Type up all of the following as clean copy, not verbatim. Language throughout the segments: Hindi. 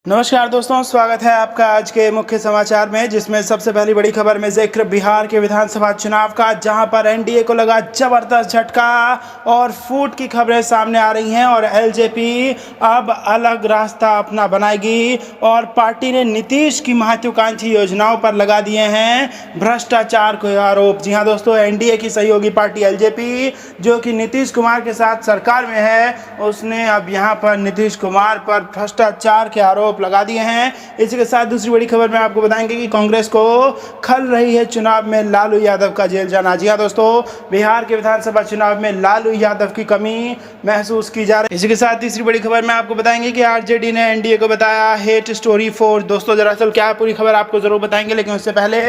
नमस्कार दोस्तों, स्वागत है आपका आज के मुख्य समाचार में, जिसमें सबसे पहली बड़ी खबर में जिक्र बिहार के विधानसभा चुनाव का, जहां पर एनडीए को लगा जबरदस्त झटका और फूट की खबरें सामने आ रही हैं और एलजेपी अब अलग रास्ता अपना बनाएगी और पार्टी ने नीतीश की महत्वाकांक्षी योजनाओं पर लगा दिए हैं भ्रष्टाचार के आरोप। जी हां दोस्तों, एनडीए की सहयोगी पार्टी एलजेपी, जो कि नीतीश कुमार के साथ सरकार में है, उसने अब यहां पर नीतीश कुमार पर भ्रष्टाचार के आरोप लगा दिए हैं। इसी के साथ दूसरी बड़ी खबर में आपको बताएंगे कि कांग्रेस को खल रही है चुनाव में लालू यादव का जेल जाना। जी हां दोस्तों, बिहार के विधानसभा चुनाव में लालू यादव की कमी महसूस की जा रही है। इसी के साथ तीसरी बड़ी खबर में आपको बताएंगे कि आरजेडी ने एनडीए को बताया हेट स्टोरी फोर्स। दोस्तों, दरअसल क्या पूरी खबर आपको जरूर बताएंगे, लेकिन उससे पहले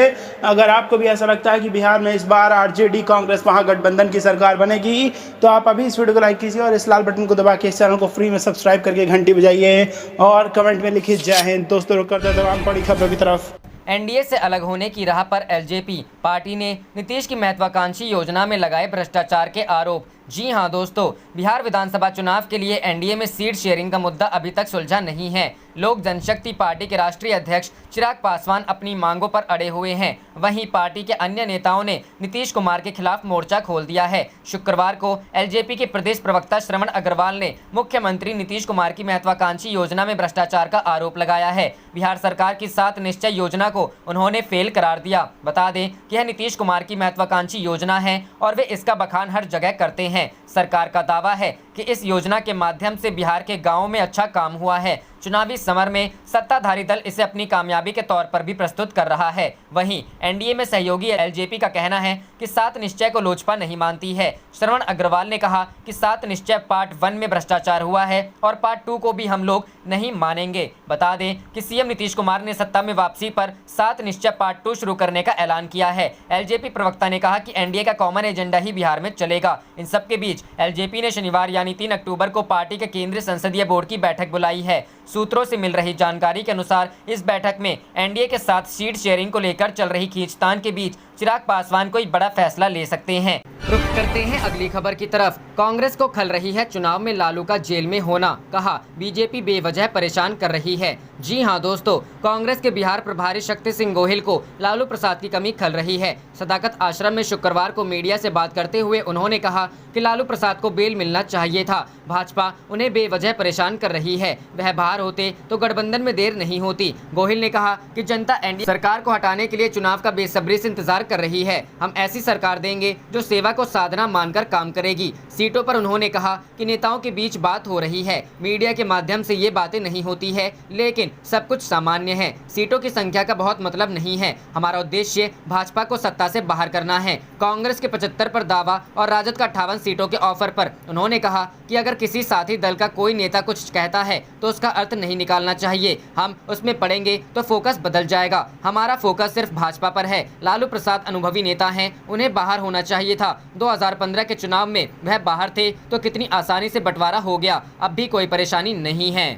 अगर आपको भी ऐसा लगता है कि बिहार में इस बार आरजेडी कांग्रेस महागठबंधन की सरकार बनेगी, तो आप अभी इस वीडियो को लाइक कीजिए और इस लाल बटन को दबा के इस चैनल को फ्री में सब्सक्राइब करके घंटी बजाइए और कमेंट में लिखिए जय हिंद। दोस्तों, रुक करते तमाम बड़ी खबरों की तरफ। एनडीए से अलग होने की राह पर एलजेपी पार्टी ने नीतीश की महत्वाकांक्षी योजना में लगाए भ्रष्टाचार के आरोप। जी हां दोस्तों, बिहार विधानसभा चुनाव के लिए एनडीए में सीट शेयरिंग का मुद्दा अभी तक सुलझा नहीं है। लोक जनशक्ति पार्टी के राष्ट्रीय अध्यक्ष चिराग पासवान अपनी मांगों पर अड़े हुए हैं। वहीं पार्टी के अन्य नेताओं ने नीतीश कुमार के खिलाफ मोर्चा खोल दिया है। शुक्रवार को एलजेपी के प्रदेश प्रवक्ता श्रवण अग्रवाल ने मुख्यमंत्री नीतीश कुमार की महत्वाकांक्षी योजना में भ्रष्टाचार का आरोप लगाया है। बिहार सरकार की 7 निश्चय योजना को उन्होंने फेल करार दिया। बता दें कि यह नीतीश कुमार की महत्वाकांक्षी योजना है और वे इसका बखान हर जगह करते हैं। सरकार का दावा है कि इस योजना के माध्यम से बिहार के गांवों में अच्छा काम हुआ है। चुनावी समर में सत्ताधारी दल इसे अपनी कामयाबी के तौर पर भी प्रस्तुत कर रहा है। वहीं एनडीए में सहयोगी एलजेपी का कहना है कि 7 निश्चय को लोजपा नहीं मानती है। श्रवण अग्रवाल ने कहा कि 7 निश्चय पार्ट 1 में भ्रष्टाचार हुआ है और पार्ट 2 को भी हम लोग नहीं मानेंगे। बता दें कि सीएम नीतीश कुमार ने सत्ता में वापसी पर 7 निश्चय पार्ट 2 शुरू करने का ऐलान किया है। एलजेपी प्रवक्ता ने कहा कि एनडीए का कॉमन एजेंडा ही बिहार में चलेगा। इन सबके बीच एलजेपी ने शनिवार यानी 3 अक्टूबर को पार्टी के केंद्रीय संसदीय बोर्ड की बैठक बुलाई है। सूत्रों से मिल रही जानकारी के अनुसार इस बैठक में एनडीए के साथ सीट शेयरिंग को लेकर चल रही खींचतान के बीच चिराग पासवान कोई बड़ा फैसला ले सकते हैं। रुख करते हैं अगली खबर की तरफ। कांग्रेस को खल रही है चुनाव में लालू का जेल में होना, कहा बीजेपी बेवजह परेशान कर रही है। जी हां दोस्तों, कांग्रेस के बिहार प्रभारी शक्ति सिंह गोहिल को लालू प्रसाद की कमी खल रही है। सदाकत आश्रम में शुक्रवार को मीडिया से बात करते हुए उन्होंने कहा कि लालू प्रसाद को बेल मिलना चाहिए था। भाजपा उन्हें बेवजह परेशान कर रही है। वह बाहर होते तो गठबंधन में देर नहीं होती। गोहिल ने कहा कि जनता एनडीए सरकार को हटाने के लिए चुनाव का बेसब्री से इंतजार कर रही है। हम ऐसी सरकार देंगे जो सेवा को साधना मानकर काम करेगी। सीटों पर उन्होंने कहा कि नेताओं के बीच बात हो रही है, मीडिया के माध्यम से ये बातें नहीं होती है, लेकिन सब कुछ सामान्य है। सीटों की संख्या का बहुत मतलब नहीं है। हमारा उद्देश्य भाजपा को सत्ता से बाहर करना है। कांग्रेस के 75 पर दावा और राजद का 58 सीटों के ऑफर पर उन्होंने कहा कि अगर किसी साथी दल का कोई नेता कुछ कहता है तो उसका अर्थ नहीं निकालना चाहिए। हम उसमें पड़ेंगे तो फोकस बदल जाएगा। हमारा फोकस सिर्फ भाजपा पर है। लालू प्रसाद अनुभवी नेता हैं, उन्हें बाहर होना चाहिए था। 2015 के चुनाव में वह बाहर थे तो कितनी आसानी से बंटवारा हो गया। अब भी कोई परेशानी नहीं है।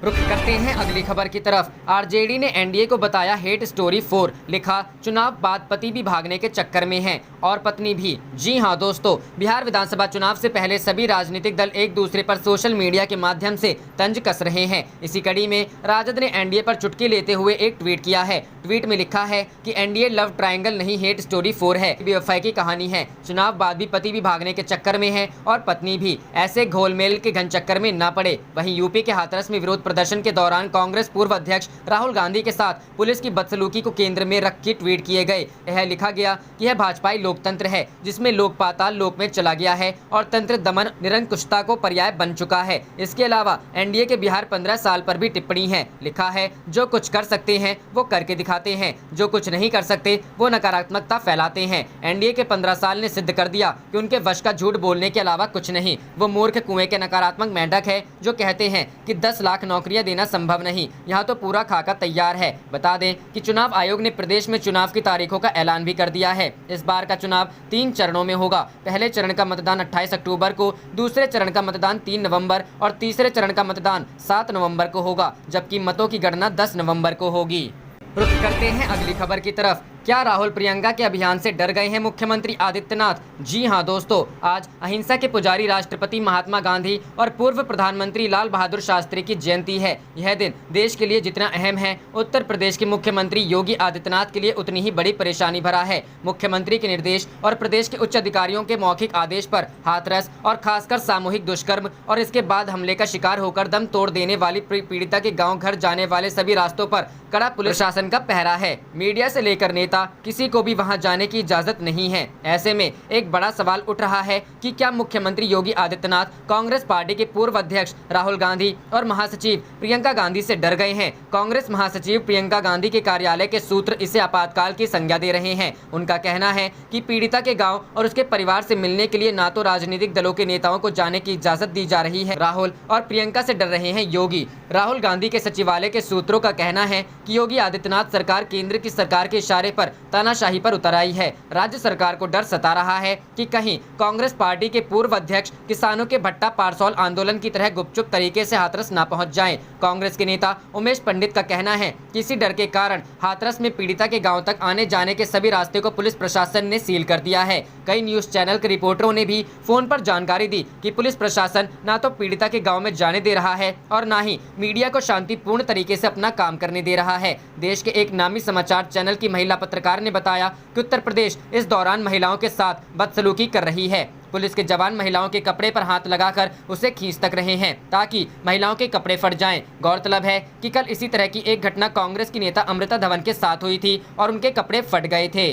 रुख करते हैं अगली खबर की तरफ। आरजेडी ने एनडीए को बताया हेट स्टोरी 4। लिखा चुनाव बाद पति भी भागने के चक्कर में हैं और पत्नी भी। जी हां दोस्तों, बिहार विधानसभा चुनाव से पहले सभी राजनीतिक दल एक दूसरे पर सोशल मीडिया के माध्यम से तंज कस रहे हैं। इसी कड़ी में राजद ने एनडीए पर चुटकी लेते हुए एक ट्वीट किया है। ट्वीट में लिखा है कि एनडीए लव ट्रायंगल नहीं हेट स्टोरी 4 है। बेवफाई की कहानी है। चुनाव बाद भी पति भी भागने के चक्कर में है और पत्नी भी। ऐसे घोलमेल के घन चक्कर में न पड़े। वहीं यूपी के हाथरस में विरोध प्रदर्शन के दौरान कांग्रेस पूर्व अध्यक्ष राहुल गांधी के साथ पुलिस की बदसलूकी को केंद्र में रख के ट्वीट किए गए। यह लिखा गया कि यह भाजपाई लोकतंत्र है जिसमें लोक पाताल लोक में चला गया है और तंत्र दमन निरंकुशता को पर्याय बन चुका है। इसके अलावा एनडीए के बिहार 15 साल पर भी टिप्पणी है। लिखा है जो कुछ कर सकते हैं वो करके दिखाते हैं, जो कुछ नहीं कर सकते वो नकारात्मकता फैलाते हैं। एनडीए के 15 साल ने सिद्ध कर दिया कि उनके वश का झूठ बोलने के अलावा कुछ नहीं। वो मूर्ख कुएं के नकारात्मक मेंढक है जो कहते हैं कि 10 लाख नौकरियां देना संभव नहीं। यहाँ तो पूरा खाका तैयार है। बता दें कि चुनाव आयोग ने प्रदेश में चुनाव की तारीखों का ऐलान भी कर दिया है। इस बार का चुनाव 3 चरणों में होगा। पहले चरण का मतदान 28 अक्टूबर को, दूसरे चरण का मतदान 3 नवंबर और तीसरे चरण का मतदान 7 नवंबर को होगा, जबकि मतों की गणना 10 नवंबर को होगी। रुख करते हैं अगली खबर की तरफ। क्या राहुल प्रियंका के अभियान से डर गए हैं मुख्यमंत्री आदित्यनाथ? जी हां दोस्तों, आज अहिंसा के पुजारी राष्ट्रपति महात्मा गांधी और पूर्व प्रधानमंत्री लाल बहादुर शास्त्री की जयंती है। यह दिन देश के लिए जितना अहम है, उत्तर प्रदेश के मुख्यमंत्री योगी आदित्यनाथ के लिए उतनी ही बड़ी परेशानी भरा है। मुख्यमंत्री के निर्देश और प्रदेश के उच्च अधिकारियों के मौखिक आदेश पर हाथरस और खासकर सामूहिक दुष्कर्म और इसके बाद हमले का शिकार होकर दम तोड़ देने वाली पीड़िता के गाँव घर जाने वाले सभी रास्तों पर कड़ा पुलिस प्रशासन का पहरा है। मीडिया से लेकर नेता किसी को भी वहां जाने की इजाजत नहीं है। ऐसे में एक बड़ा सवाल उठ रहा है कि क्या मुख्यमंत्री योगी आदित्यनाथ कांग्रेस पार्टी के पूर्व अध्यक्ष राहुल गांधी और महासचिव प्रियंका गांधी से डर गए हैं? कांग्रेस महासचिव प्रियंका गांधी के कार्यालय के सूत्र इसे आपातकाल की संज्ञा दे रहे हैं। उनका कहना है कि पीड़िता के गाँव और उसके परिवार से मिलने के लिए न तो राजनीतिक दलों के नेताओं को जाने की इजाजत दी जा रही है, राहुल और प्रियंका से डर रहे हैं योगी। राहुल गांधी के सचिवालय के सूत्रों का कहना है कि योगी आदित्यनाथ सरकार केंद्र की सरकार के इशारे पर तानाशाही पर उतर आई है। राज्य सरकार को डर सता रहा है कि कहीं कांग्रेस पार्टी के पूर्व अध्यक्ष किसानों के भट्टा पारसौल आंदोलन की तरह गुपचुप तरीके से हाथरस न पहुंच जाएं। कांग्रेस के नेता उमेश पंडित का कहना है कि इसी डर के कारण हाथरस में पीड़िता के गांव तक आने जाने के सभी रास्ते को पुलिस प्रशासन ने सील कर दिया है। कई न्यूज चैनल के रिपोर्टरों ने भी फोन पर जानकारी दी कि पुलिस प्रशासन न तो पीड़िता के गाँव में जाने दे रहा है और न ही मीडिया को शांतिपूर्ण तरीके से अपना काम करने दे रहा है। देश के एक नामी समाचार चैनल की महिला पत्रकार ने बताया कि उत्तर प्रदेश इस दौरान महिलाओं के साथ बदसलूकी कर रही है। पुलिस के जवान महिलाओं के कपड़े पर हाथ लगाकर उसे खींच तक रहे हैं ताकि महिलाओं के कपड़े फट जाएं। गौरतलब है कि कल इसी तरह की एक घटना कांग्रेस की नेता अमृता धवन के साथ हुई थी और उनके कपड़े फट गए थे।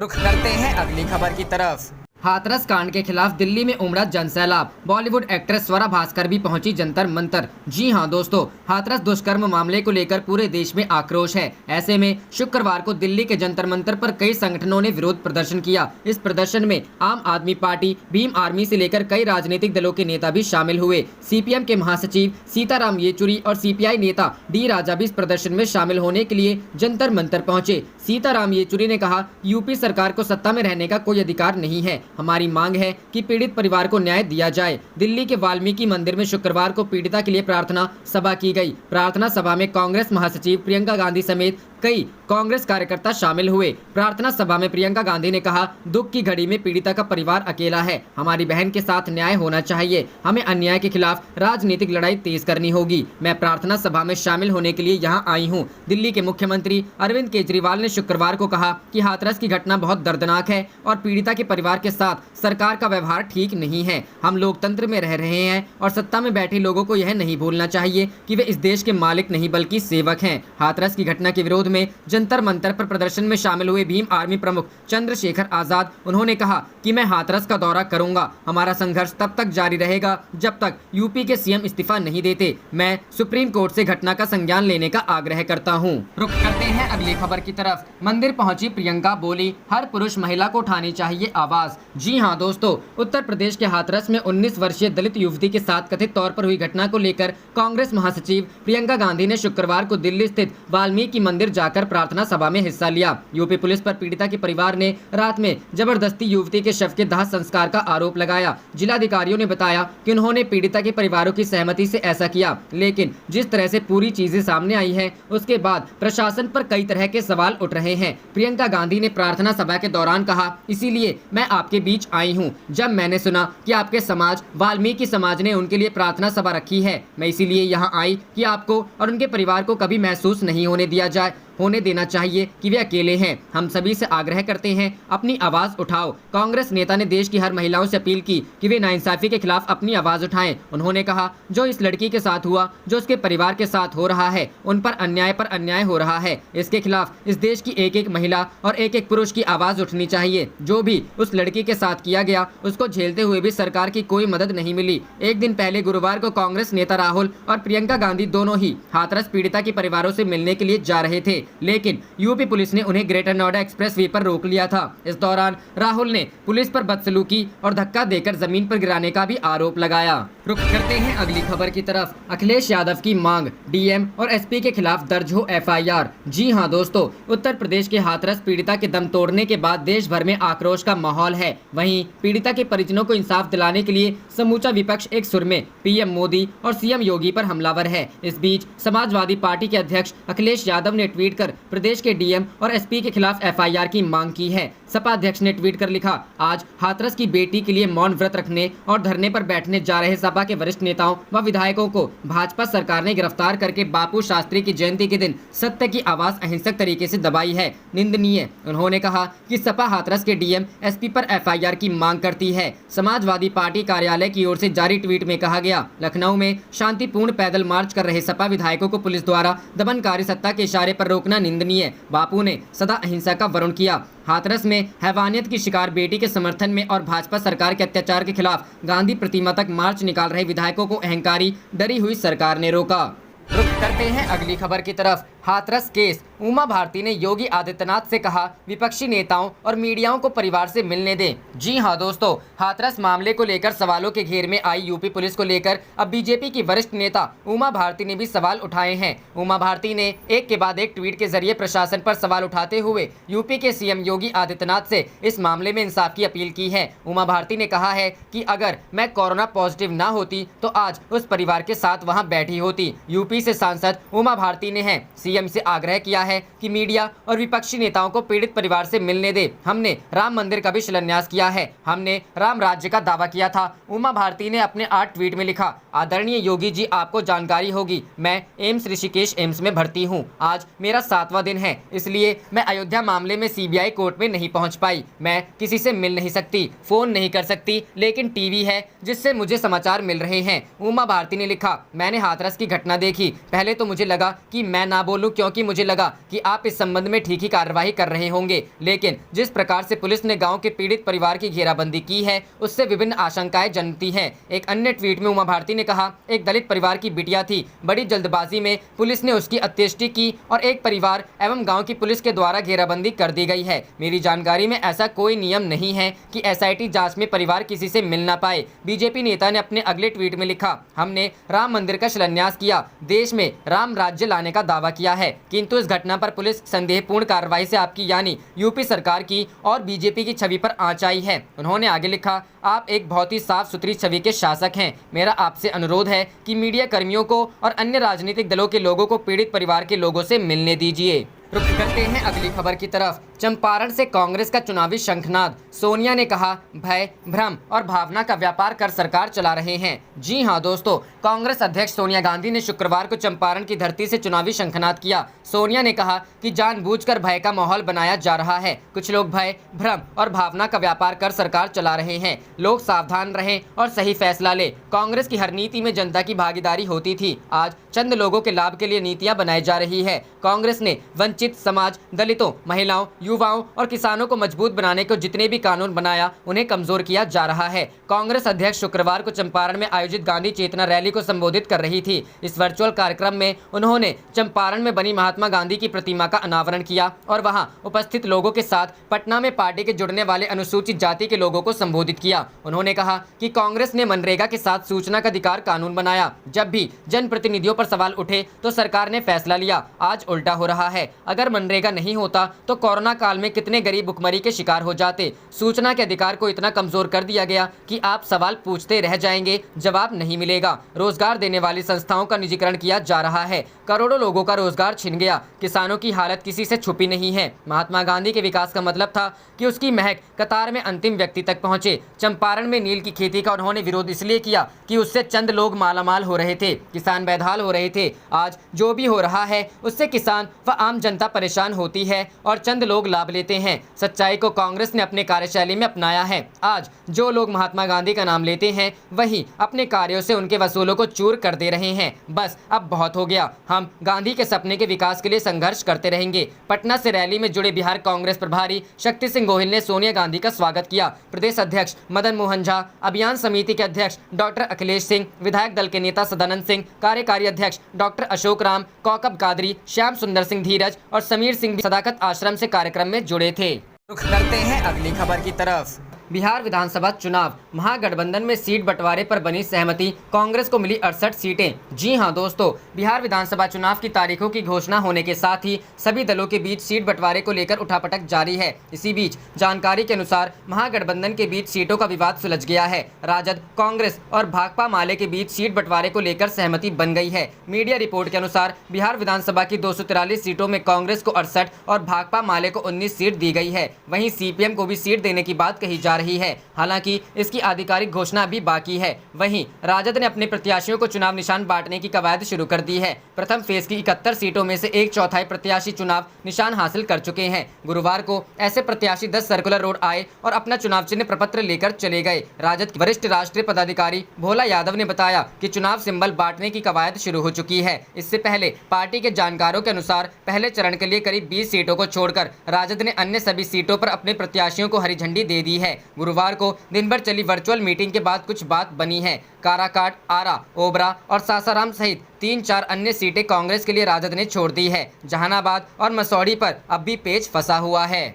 रुख करते हैं अगली खबर की तरफ। हाथरस कांड के खिलाफ दिल्ली में उमड़ा जनसैलाब। बॉलीवुड एक्ट्रेस स्वरा भास्कर भी पहुंची जंतर मंतर। जी हां दोस्तों, हाथरस दुष्कर्म मामले को लेकर पूरे देश में आक्रोश है। ऐसे में शुक्रवार को दिल्ली के जंतर मंतर पर कई संगठनों ने विरोध प्रदर्शन किया। इस प्रदर्शन में आम आदमी पार्टी, भीम आर्मी से लेकर कई राजनीतिक दलों के नेता भी शामिल हुए। सीपीएम के महासचिव सीताराम येचुरी और सीपीआई नेता डी राजा भी इस प्रदर्शन में शामिल होने के लिए जंतर मंतर पहुंचे। सीताराम येचुरी ने कहा, यूपी सरकार को सत्ता में रहने का कोई अधिकार नहीं है। हमारी मांग है कि पीड़ित परिवार को न्याय दिया जाए। दिल्ली के वाल्मीकि मंदिर में शुक्रवार को पीड़िता के लिए प्रार्थना सभा की गई। प्रार्थना सभा में कांग्रेस महासचिव प्रियंका गांधी समेत कई कांग्रेस कार्यकर्ता शामिल हुए। प्रार्थना सभा में प्रियंका गांधी ने कहा, दुख की घड़ी में पीड़िता का परिवार अकेला है। हमारी बहन के साथ न्याय होना चाहिए। हमें अन्याय के खिलाफ राजनीतिक लड़ाई तेज करनी होगी। मैं प्रार्थना सभा में शामिल होने के लिए यहाँ आई हूँ। दिल्ली के मुख्यमंत्री अरविंद केजरीवाल ने शुक्रवार को कहा कि हाथरस की घटना बहुत दर्दनाक है और पीड़िता के परिवार के साथ सरकार का व्यवहार ठीक नहीं है। हम लोकतंत्र में रह रहे हैं और सत्ता में बैठे लोगों को यह नहीं भूलना चाहिए कि वे इस देश के मालिक नहीं बल्कि सेवक हैं। हाथरस की घटना के विरोध में जंतर मंतर पर प्रदर्शन में शामिल हुए भीम आर्मी प्रमुख चंद्रशेखर आजाद, उन्होंने कहा कि मैं हाथरस का दौरा करूंगा। हमारा संघर्ष तब तक जारी रहेगा जब तक यूपी के सीएम इस्तीफा नहीं देते। मैं सुप्रीम कोर्ट से घटना का संज्ञान लेने का आग्रह करता हूं। रुक करते हैं अगली खबर की तरफ। मंदिर पहुंची प्रियंका, बोली हर पुरुष महिला को उठानी चाहिए आवाज। जी हां दोस्तों, उत्तर प्रदेश के हाथरस में 19 वर्षीय दलित युवती के साथ कथित तौर पर हुई घटना को लेकर कांग्रेस महासचिव प्रियंका गांधी ने शुक्रवार को दिल्ली स्थित वाल्मीकि मंदिर जाकर प्रार्थना सभा में हिस्सा लिया। यूपी पुलिस पर पीड़िता के परिवार ने रात में जबरदस्ती युवती के शव के दाह संस्कार का आरोप लगाया। जिलाधिकारियों ने बताया कि उन्होंने पीड़िता के परिवारों की सहमति से ऐसा किया, लेकिन जिस तरह से पूरी चीजें सामने आई है उसके बाद प्रशासन पर कई तरह के सवाल उठ रहे हैं। प्रियंका गांधी ने प्रार्थना सभा के दौरान कहा, इसीलिए मैं आपके बीच आई हूँ। जब मैंने सुना कि आपके समाज वाल्मीकि समाज ने उनके लिए प्रार्थना सभा रखी है, मैं इसीलिए यहाँ आई कि आपको और उनके परिवार को कभी महसूस नहीं होने देना चाहिए कि वे अकेले हैं। हम सभी से आग्रह करते हैं, अपनी आवाज उठाओ। कांग्रेस नेता ने देश की हर महिलाओं से अपील की कि वे नाइंसाफी के खिलाफ अपनी आवाज उठाएं। उन्होंने कहा, जो इस लड़की के साथ हुआ, जो उसके परिवार के साथ हो रहा है, उन पर अन्याय हो रहा है। इसके खिलाफ इस देश की एक एक महिला और एक एक पुरुष की आवाज उठनी चाहिए। जो भी उस लड़की के साथ किया गया, उसको झेलते हुए भी सरकार की कोई मदद नहीं मिली। एक दिन पहले गुरुवार को कांग्रेस नेता राहुल और प्रियंका गांधी दोनों ही हाथरस पीड़िता के परिवारों से मिलने के लिए जा रहे थे, लेकिन यूपी पुलिस ने उन्हें ग्रेटर नोएडा एक्सप्रेसवे पर रोक लिया था। इस दौरान राहुल ने पुलिस पर बदसलूकी और धक्का देकर जमीन पर गिराने का भी आरोप लगाया। रुक करते हैं अगली खबर की तरफ। अखिलेश यादव की मांग, डीएम और एसपी के खिलाफ दर्ज हो एफआईआर। जी हां दोस्तों, उत्तर प्रदेश के हाथरस पीड़िता के दम तोड़ने के बाद देश भर में आक्रोश का माहौल है। वहीं पीड़िता के परिजनों को इंसाफ दिलाने के लिए समूचा विपक्ष एक सुर में पीएम मोदी और सीएम योगी पर हमलावर है। इस बीच समाजवादी पार्टी के अध्यक्ष अखिलेश यादव ने ट्वीट लेकर प्रदेश के डीएम और एसपी के खिलाफ एफआईआर की मांग की है। सपा अध्यक्ष ने ट्वीट कर लिखा, आज हाथरस की बेटी के लिए मौन व्रत रखने और धरने पर बैठने जा रहे सपा के वरिष्ठ नेताओं व विधायकों को भाजपा सरकार ने गिरफ्तार करके बापू शास्त्री की जयंती के दिन सत्य की आवाज अहिंसक तरीके से दबाई है, निंदनीय। उन्होंने कहा कि सपा हाथरस के डीएम एसपी पर एफआईआर की मांग करती है। समाजवादी पार्टी कार्यालय की ओर से जारी ट्वीट में कहा गया, लखनऊ में शांतिपूर्ण पैदल मार्च कर रहे सपा विधायकों को पुलिस द्वारा दमनकारी सत्ता के इशारे पर रोकना निंदनीय। बापू ने सदा अहिंसा का वर्ण किया। हाथरस में हैवानियत की शिकार बेटी के समर्थन में और भाजपा सरकार के अत्याचार के खिलाफ गांधी प्रतिमा तक मार्च निकाल रहे विधायकों को अहंकारी डरी हुई सरकार ने रोका। रुक करते हैं अगली खबर की तरफ। हाथरस केस, उमा भारती ने योगी आदित्यनाथ से कहा विपक्षी नेताओं और मीडियाओं को परिवार से मिलने दें। जी हां दोस्तों, हाथरस मामले को लेकर सवालों के घेर में आई यूपी पुलिस को लेकर अब बीजेपी की वरिष्ठ नेता उमा भारती ने भी सवाल उठाए हैं। उमा भारती ने एक के बाद एक ट्वीट के जरिए प्रशासन पर सवाल उठाते हुए यूपी के सीएम योगी आदित्यनाथ से इस मामले में इंसाफ की अपील की है। उमा भारती ने कहा है कि अगर मैं कोरोना पॉजिटिव न होती तो आज उस परिवार के साथ वहां बैठी होती। यूपी से सांसद उमा भारती ने सीएम से आग्रह किया है कि मीडिया और विपक्षी नेताओं को पीड़ित परिवार से मिलने दे। हमने राम मंदिर का भी शिलान्यास किया है, हमने राम राज्य का दावा किया था। उमा भारती ने अपने 8 ट्वीट में लिखा, आदरणीय योगी जी, आपको जानकारी होगी मैं एम्स ऋषिकेश एम्स में भर्ती हूं। आज मेरा 7वां दिन है, इसलिए मैं अयोध्या मामले में सीबीआई कोर्ट में नहीं पहुंच पाई। मैं किसी से मिल नहीं सकती, फोन नहीं कर सकती, लेकिन टीवी है जिससे मुझे समाचार मिल रहे हैं। उमा भारती ने लिखा, मैंने हाथरस की घटना देखी। पहले तो मुझे लगा कि मैं ना बोलूं क्योंकि मुझे लगा कि आप इस संबंध में ठीक ही कार्रवाई कर रहे होंगे, लेकिन जिस प्रकार से पुलिस ने गांव के पीड़ित परिवार की घेराबंदी की है उससे विभिन्न आशंकाएं जन्मती हैं। एक अन्य ट्वीट में उमा भारती ने कहा, एक दलित परिवार की बिटिया थी, बड़ी जल्दबाजी में पुलिस ने उसकी अंत्येष्टि की और एक परिवार एवं गाँव की पुलिस के द्वारा घेराबंदी कर दी गई है। मेरी जानकारी में ऐसा कोई नियम नहीं है कि एसआईटी जाँच में परिवार किसी से मिल ना पाए। बीजेपी नेता ने अपने अगले ट्वीट में लिखा, हमने राम मंदिर का शिलान्यास किया, देश में राम राज्य लाने का दावा किया है, किंतु इस घटना पर पुलिस संदेहपूर्ण कार्रवाई से आपकी यानी यूपी सरकार की और बीजेपी की छवि पर आंच आई है। उन्होंने आगे लिखा, आप एक बहुत ही साफ सुथरी छवि के शासक हैं। मेरा आपसे अनुरोध है कि मीडिया कर्मियों को और अन्य राजनीतिक दलों के लोगों को पीड़ित परिवार के लोगों से मिलने दीजिए। रुक करते हैं अगली खबर की तरफ। चंपारण से कांग्रेस का चुनावी शंखनाद, सोनिया ने कहा भय, भ्रम और भावना का व्यापार कर सरकार चला रहे हैं। जी हां दोस्तों, कांग्रेस अध्यक्ष सोनिया गांधी ने शुक्रवार को चंपारण की धरती से चुनावी शंखनाद किया। सोनिया ने कहा कि जानबूझकर भय का माहौल बनाया जा रहा है। कुछ लोग भय, भ्रम और भावना का व्यापार कर सरकार चला रहे हैं। लोग सावधान रहें और सही फैसला ले। कांग्रेस की हर नीति में जनता की भागीदारी होती थी, आज चंद लोगों के लाभ के लिए नीतियां बनाई जा रही है। कांग्रेस ने वंचित समाज, दलितों, महिलाओं, युवाओं और किसानों को मजबूत बनाने को जितने भी कानून बनाया उन्हें कमजोर किया जा रहा है। कांग्रेस अध्यक्ष शुक्रवार को चंपारण में आयोजित गांधी चेतना रैली को संबोधित कर रही थी। इस वर्चुअल कार्यक्रम में उन्होंने चंपारण में बनी महात्मा गांधी की प्रतिमा का अनावरण किया और वहां उपस्थित लोगों के साथ पटना में पार्टी के जुड़ने वाले अनुसूचित जाति के लोगों को संबोधित किया। उन्होंने कहा कि कांग्रेस ने मनरेगा के साथ सूचना का अधिकार कानून बनाया। जब भी जनप्रतिनिधियों पर सवाल उठे तो सरकार ने फैसला लिया। आज उल्टा हो रहा है। अगर मनरेगा नहीं होता तो कोरोना काल में कितने गरीब भुखमरी के शिकार हो जाते। सूचना के अधिकार को इतना कमजोर कर दिया गया कि आप सवाल पूछते रह जाएंगे, जवाब नहीं मिलेगा। रोजगार देने वाली संस्थाओं का निजीकरण किया जा रहा है। करोड़ों लोगों का रोजगार छिन गया। किसानों की हालत किसी से छुपी नहीं है। महात्मा गांधी के विकास का मतलब था कि उसकी महक कतार में अंतिम व्यक्ति तक पहुंचे। चंपारण में नील की खेती का उन्होंने विरोध इसलिए किया कि उससे चंद लोग मालामाल हो रहे थे, किसान बेदहाल हो रहे थे। आज जो भी हो रहा है उससे किसान व आम जनता परेशान होती है और चंद लोग लाभ लेते हैं। सच्चाई को कांग्रेस ने अपने कार्यशैली में अपनाया है। आज जो लोग महात्मा गांधी का नाम लेते हैं वही अपने कार्यों से उनके वसूलों को चूर कर दे रहे हैं। बस अब बहुत हो गया। हम गांधी के सपने के विकास के लिए संघर्ष करते रहेंगे। पटना से रैली में जुड़े बिहार कांग्रेस प्रभारी शक्ति सिंह गोहिल ने सोनिया गांधी का स्वागत किया। प्रदेश अध्यक्ष मदन मोहन झा, अभियान समिति के अध्यक्ष डॉक्टर अखिलेश सिंह, विधायक दल के नेता सदानंद सिंह, कार्यकारी अध्यक्ष डॉक्टर अशोक राम, कौकब कादरी, श्याम सुंदर सिंह धीरज और समीर सिंह भी सदाकत आश्रम से कार्यक्रम में जुड़े थे। रुख करते हैं अगली खबर की तरफ। बिहार विधानसभा चुनाव, महागठबंधन में सीट बंटवारे पर बनी सहमति, कांग्रेस को मिली 68 सीटें। जी हां दोस्तों, बिहार विधानसभा चुनाव की तारीखों की घोषणा होने के साथ ही सभी दलों के बीच सीट बंटवारे को लेकर उठापटक जारी है। इसी बीच जानकारी के अनुसार महागठबंधन के बीच सीटों का विवाद सुलझ गया है। राजद, कांग्रेस और भाकपा माले के बीच सीट बंटवारे को लेकर सहमति बन गई है। मीडिया रिपोर्ट के अनुसार बिहार विधानसभा की 243 सीटों में कांग्रेस को 68 और भाकपा माले को 19 सीट दी गई है। वहीं सीपीएम को भी सीट देने की बात कही जा रही है। हालांकि इसकी आधिकारिक घोषणा अभी बाकी है। वहीं राजद ने अपने प्रत्याशियों को चुनाव निशान बांटने की कवायद शुरू कर दी है। प्रथम फेज की 71 सीटों में से 1/4 प्रत्याशी चुनाव निशान हासिल कर चुके हैं। गुरुवार को ऐसे प्रत्याशी 10 सर्कुलर रोड आए और अपना चुनाव चिन्ह प्रपत्र लेकर चले गए। राजद के वरिष्ठ राष्ट्रीय पदाधिकारी भोला यादव ने बताया कि चुनाव सिंबल बांटने की कवायद शुरू हो चुकी है। इससे पहले पार्टी के जानकारों के अनुसार पहले चरण के लिए करीब 20 सीटों को छोड़कर राजद ने अन्य सभी सीटों पर अपने प्रत्याशियों को हरी झंडी दे दी है। गुरुवार को दिन भर चली वर्चुअल मीटिंग के बाद कुछ बात बनी है। काराकाट, आरा, ओबरा और सासाराम सहित 3-4 अन्य सीटें कांग्रेस के लिए राजद ने छोड़ दी है। जहानाबाद और मसौड़ी पर अब भी पेच फंसा हुआ है।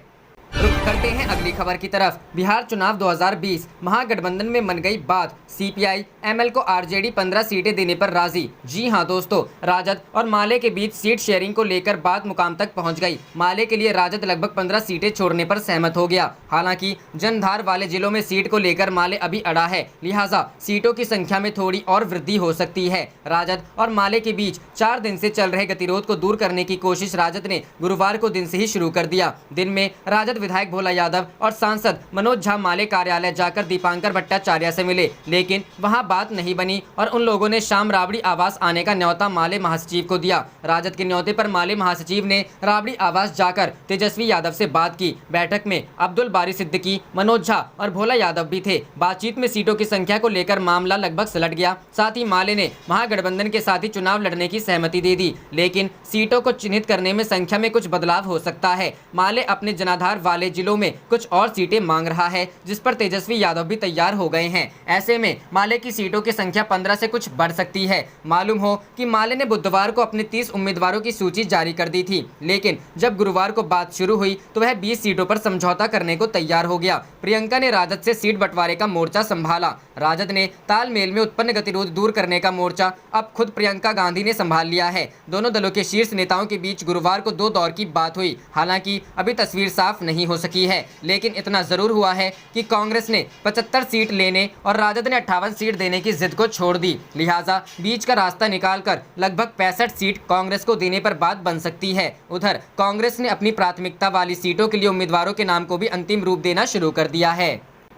रुक करते हैं अगली खबर की तरफ। बिहार चुनाव 2020, महागठबंधन में मन गई बात। सीपीआई एमएल को आरजेडी 15 सीटें देने पर राजी। जी हां दोस्तों, राजद और माले के बीच सीट शेयरिंग को लेकर बात मुकाम तक पहुंच गई। माले के लिए राजद लगभग 15 सीटें छोड़ने पर सहमत हो गया। हालांकि जनधार वाले जिलों में सीट को लेकर माले अभी अड़ा है, लिहाजा सीटों की संख्या में थोड़ी और वृद्धि हो सकती है। राजद और माले के बीच 4 दिन से चल रहे गतिरोध को दूर करने की कोशिश राजद ने गुरुवार को दिन से ही शुरू कर दिया। दिन में राजद विधायक भोला यादव और सांसद मनोज झा माले कार्यालय जाकर दीपांकर भट्टाचार्य से मिले, लेकिन वहां बात नहीं बनी और उन लोगों ने शाम राबड़ी आवास आने का न्योता माले महासचिव को दिया। राजद के न्योते पर माले महासचिव ने राबड़ी आवास जाकर तेजस्वी यादव से बात की। बैठक में अब्दुल बारी सिद्दीकी, मनोज झा और भोला यादव भी थे। बातचीत में सीटों की संख्या को लेकर मामला लगभग सुलझ गया। साथ ही माले ने महागठबंधन के साथ ही चुनाव लड़ने की सहमति दे दी, लेकिन सीटों को चिन्हित करने में संख्या में कुछ बदलाव हो सकता है। माले अपने जनाधार वाले जिलों में कुछ और सीटें मांग रहा है, जिस पर तेजस्वी यादव भी तैयार हो गए हैं। ऐसे में माले की सीटों की संख्या 15 से कुछ बढ़ सकती है। मालूम हो कि माले ने बुधवार को अपने 30 उम्मीदवारों की सूची जारी कर दी थी, लेकिन जब गुरुवार को बात शुरू हुई तो वह 20 सीटों पर समझौता करने को तैयार हो गया। प्रियंका ने राजद से सीट बंटवारे का मोर्चा संभाला। राजद ने तालमेल में उत्पन्न गतिरोध दूर करने का मोर्चा अब खुद प्रियंका गांधी ने संभाल लिया है। दोनों दलों के शीर्ष नेताओं के बीच गुरुवार को 2 दौर की बात हुई। हालांकि अभी तस्वीर साफ नहीं हो सकी है, लेकिन इतना जरूर हुआ है कि कांग्रेस ने 75 सीट लेने और राजद ने 58 सीट देने की जिद को छोड़ दी। लिहाजा बीच का रास्ता निकालकर लगभग 65 सीट कांग्रेस को देने पर बात बन सकती है। उधर कांग्रेस ने अपनी प्राथमिकता वाली सीटों के लिए उम्मीदवारों के नाम को भी अंतिम रूप देना शुरू कर दिया है।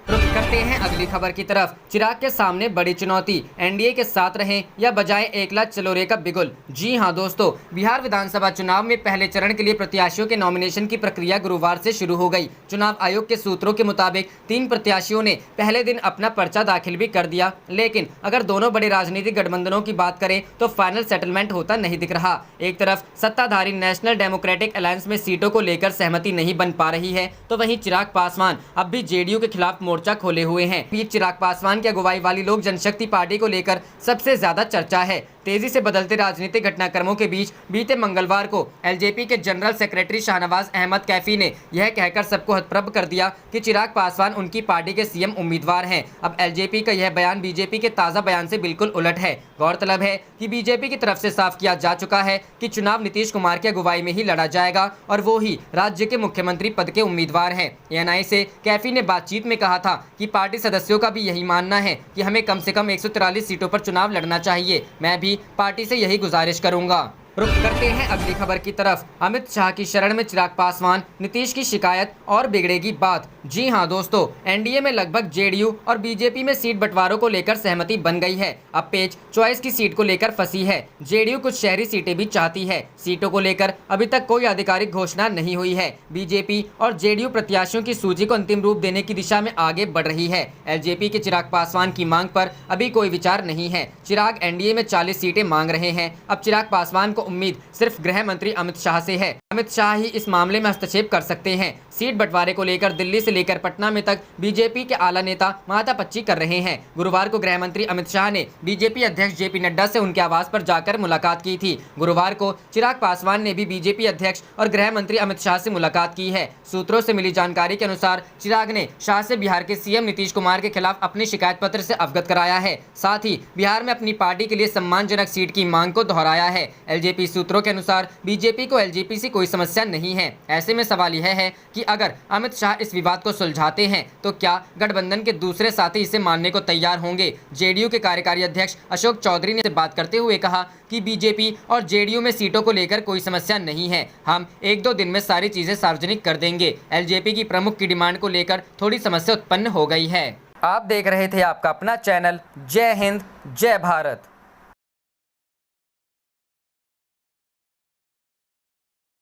रुक करते हैं अगली खबर की तरफ। चिराग के सामने बड़ी चुनौती, एनडीए के साथ रहें या बजाय एकला चलोरे का बिगुल। जी हां दोस्तों, बिहार विधानसभा चुनाव में पहले चरण के लिए प्रत्याशियों के नॉमिनेशन की प्रक्रिया गुरुवार से शुरू हो गई। चुनाव आयोग के सूत्रों के मुताबिक 3 प्रत्याशियों ने पहले दिन अपना पर्चा दाखिल भी कर दिया, लेकिन अगर दोनों बड़े राजनीतिक गठबंधनों की बात करें तो फाइनल सेटलमेंट होता नहीं दिख रहा। एक तरफ सत्ताधारी नेशनल डेमोक्रेटिक अलायंस में सीटों को लेकर सहमति नहीं बन पा रही है, तो वहीं चिराग पासवान अब भी जेडीयू के खिलाफ मोर्चा खोले हुए हैं। बीच चिराग पासवान की अगुवाई वाली लोक जनशक्ति पार्टी को लेकर सबसे ज्यादा चर्चा है। तेजी से बदलते राजनीतिक घटनाक्रमों के बीच बीते मंगलवार को एलजेपी के जनरल सेक्रेटरी शाहनवाज अहमद कैफी ने यह कहकर सबको हतप्रभ कर दिया कि चिराग पासवान उनकी पार्टी के सीएम उम्मीदवार हैं। अब एलजेपी का यह बयान बीजेपी के ताज़ा बयान से बिल्कुल उलट है। गौरतलब है कि बीजेपी की तरफ से साफ किया जा चुका है कि चुनाव नीतीश कुमार की अगुवाई में ही लड़ा जाएगा और वो ही राज्य के मुख्यमंत्री पद के उम्मीदवार हैं। एएनआई से कैफी ने बातचीत में कहा था कि पार्टी सदस्यों का भी यही मानना है कि हमें कम से कम 143 सीटों पर चुनाव लड़ना चाहिए। मैं भी पार्टी से यही गुजारिश करूंगा। रुक करते हैं अगली खबर की तरफ। अमित शाह की शरण में चिराग पासवान, नीतीश की शिकायत और बिगड़ेगी बात। जी हां दोस्तों, एनडीए में लगभग जेडीयू और बीजेपी में सीट बंटवारों को लेकर सहमति बन गई है। अब पेच चॉइस की सीट को लेकर फंसी है। जेडीयू कुछ शहरी सीटें भी चाहती है। सीटों को लेकर अभी तक कोई आधिकारिक घोषणा नहीं हुई है। बीजेपी और जेडीयू प्रत्याशियों की सूची को अंतिम रूप देने की दिशा में आगे बढ़ रही है। एलजेपी के चिराग पासवान की मांग पर अभी कोई विचार नहीं है। चिराग एनडीए में 40 सीटें मांग रहे हैं। अब चिराग पासवान को उम्मीद सिर्फ गृह मंत्री अमित शाह से है। अमित शाह ही इस मामले में हस्तक्षेप कर सकते हैं। सीट बंटवारे को लेकर दिल्ली से लेकर पटना में तक बीजेपी के आला नेता माथापच्ची कर रहे हैं। गुरुवार को गृह मंत्री अमित शाह ने बीजेपी अध्यक्ष जेपी नड्डा से उनके आवास पर जाकर मुलाकात की थी। गुरुवार को चिराग पासवान ने भी बीजेपी अध्यक्ष और गृह मंत्री अमित शाह से मुलाकात की है। सूत्रों से मिली जानकारी के अनुसार चिराग ने शाह से बिहार के सीएम नीतीश कुमार के खिलाफ अपने शिकायत पत्र से अवगत कराया है। साथ ही बिहार में अपनी पार्टी के लिए सम्मानजनक सीट की मांग को दोहराया है। एलजेपी सूत्रों के अनुसार बीजेपी को एलजेपी से कोई समस्या नहीं है। ऐसे में सवाल यह है कि अगर अमित शाह इस विवाद को सुलझाते हैं तो क्या गठबंधन के दूसरे साथी इसे मानने को तैयार होंगे। जेडीयू के कार्यकारी अध्यक्ष अशोक चौधरी ने बात करते हुए कहा कि बीजेपी और जेडीयू में सीटों को लेकर कोई समस्या नहीं है। हम 1-2 दिन में सारी चीजें सार्वजनिक कर देंगे। एलजेपी की प्रमुख की डिमांड को लेकर थोड़ी समस्या उत्पन्न हो गई है। आप देख रहे थे आपका अपना चैनल जय हिंद जय भारत।